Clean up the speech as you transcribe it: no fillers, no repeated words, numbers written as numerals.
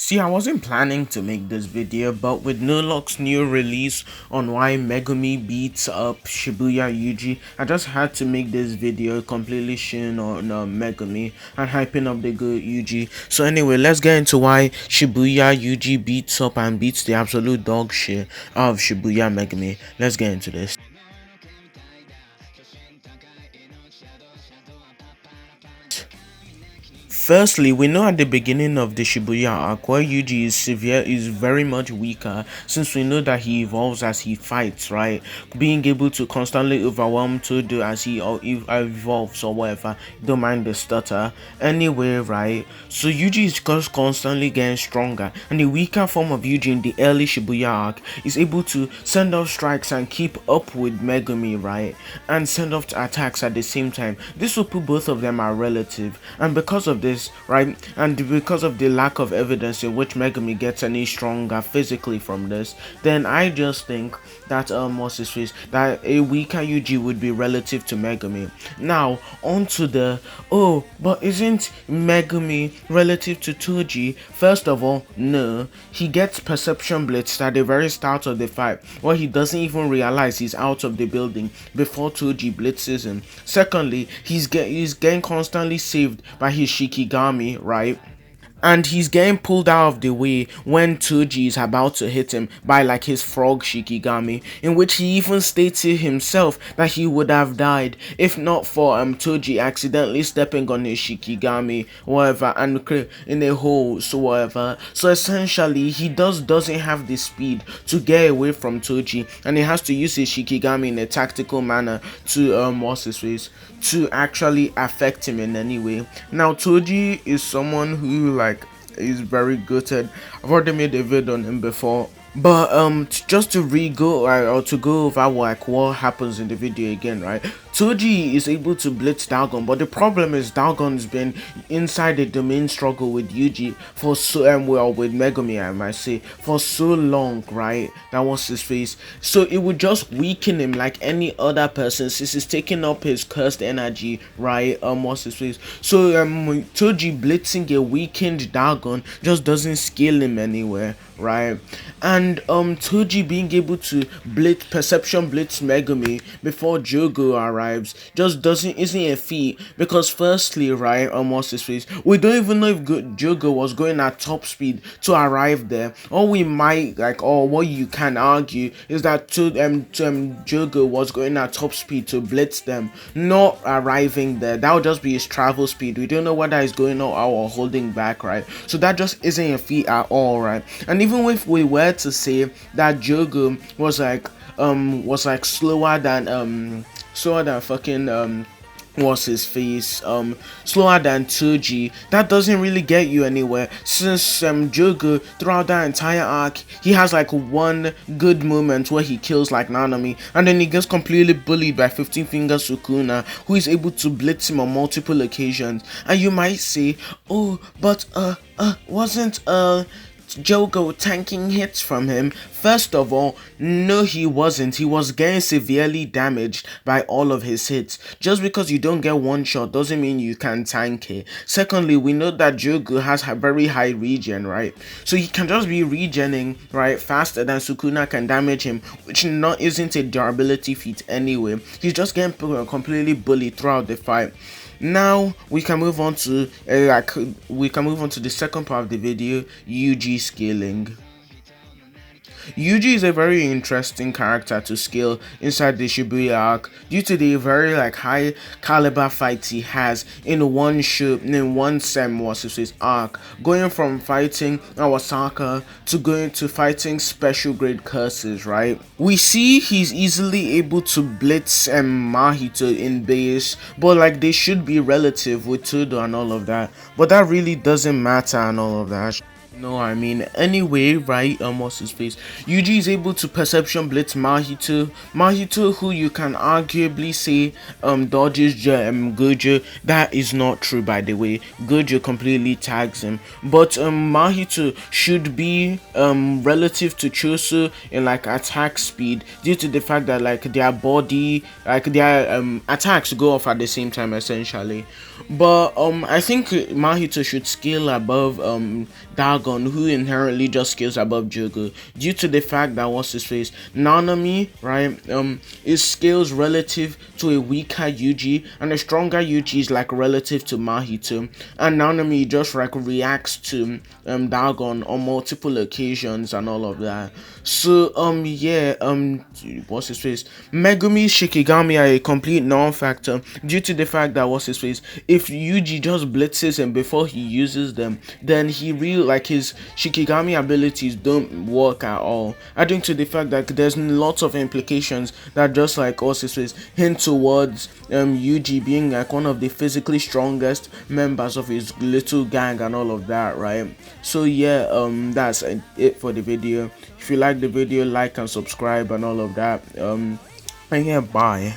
See, I wasn't planning to make this video, but with Noluck's new release on why Megumi beats up Shibuya Yuji, I just had to make this video completely shitting on Megumi and hyping up the good Yuji. So anyway, let's get into why Shibuya Yuji beats up and beats the absolute dog shit of Shibuya Megumi. Let's get into this. Firstly, we know at the beginning of the Shibuya arc where Yuji is very much weaker, since we know that he evolves as he fights, right? Being able to constantly overwhelm Todo as he evolves or whatever. Don't mind the stutter. Anyway, right? So Yuji is just constantly getting stronger, and the weaker form of Yuji in the early Shibuya arc is able to send off strikes and keep up with Megumi, right? And send off attacks at the same time. This will put both of them at relative, and because of this, right, and because of the lack of evidence in which Megumi gets any stronger physically from this, then I just think that what's his face, that a weaker Yuji would be relative to Megumi. Now onto the but isn't Megumi relative to Toji? First of all, no, he gets perception blitzed at the very start of the fight where he doesn't even realize he's out of the building before Toji blitzes him. Secondly, he's getting constantly saved by his Shikigami, right? And he's getting pulled out of the way when Toji is about to hit him by like his frog Shikigami, in which he even stated himself that he would have died if not for Toji accidentally stepping on his Shikigami whatever and in a hole so whatever. So essentially he doesn't have the speed to get away from Toji, and he has to use his Shikigami in a tactical manner to what's his face, to actually affect him in any way. Now Toji is someone who is very gutted. I've already made a video on him before, but just to re-go or to go over what happens in the video again, right? Toji is able to blitz Dalgon, but the problem is Dalgon's been inside the domain struggle with Yuji for so with Megumi, I might say, for so long, right? That was his face. So it would just weaken him like any other person since he's taking up his cursed energy, right? What's his face? So Toji blitzing a weakened Dalgon just doesn't scale him anywhere, right? And Toji being able to perception blitz Megumi before Jogo arrives just isn't a feat, because firstly, right, what's his face, we don't even know if Jogo was going at top speed to arrive there. Or we might or what you can argue is that Jogo was going at top speed to blitz them, not arriving there. That would just be his travel speed. We don't know whether he's going out or holding back, right? So that just isn't a feat at all, right? And even if we were to say that Jogo was slower than fucking what's his face, slower than Toji, that doesn't really get you anywhere, since Jogo throughout that entire arc he has like one good moment where he kills like Nanami, and then he gets completely bullied by 15 Finger Sukuna, who is able to blitz him on multiple occasions. And you might say, oh, but wasn't Jogo tanking hits from him? First of all, no, he wasn't. He was getting severely damaged by all of his hits. Just because you don't get one shot doesn't mean you can tank it. Secondly, we know that Jogo has a very high regen, right? So he can just be regening, right, faster than Sukuna can damage him, which isn't a durability feat anyway. He's just getting completely bullied throughout the fight. Now we can move on to the second part of the video, Yuji scaling. Yuji is a very interesting character to scale inside the Shibuya arc due to the very high caliber fights he has in one arc, going from fighting Awasaka to fighting special grade curses, right? We see he's easily able to blitz Mahito in base, but they should be relative with Todo and all of that, but that really doesn't matter and all of that. No, I mean, anyway, right, what's his face? Yuji is able to perception blitz Mahito, who you can arguably say dodges Gojo. That is not true, by the way. Gojo completely tags him, but Mahito should be relative to Choso in attack speed, due to the fact that their body, their attacks go off at the same time essentially. But I think Mahito should scale above Dagon Dagon, who inherently just scales above Jogo, due to the fact that what's his face, Nanami, right, is scales relative to a weaker Yuji, and a stronger Yuji is like relative to Mahito, and Nanami just like reacts to Dagon on multiple occasions and all of that. So yeah, what's his face, Megumi's Shikigami are a complete non-factor due to the fact that what's his face, if Yuji just blitzes him before he uses them, then he really like his Shikigami abilities don't work at all, adding to the fact that there's lots of implications that just like what's his face hint towards Yuji being like one of the physically strongest members of his little gang and all of that, right? So yeah, that's it for the video. If you like the video, like and subscribe and all of that. And yeah, bye.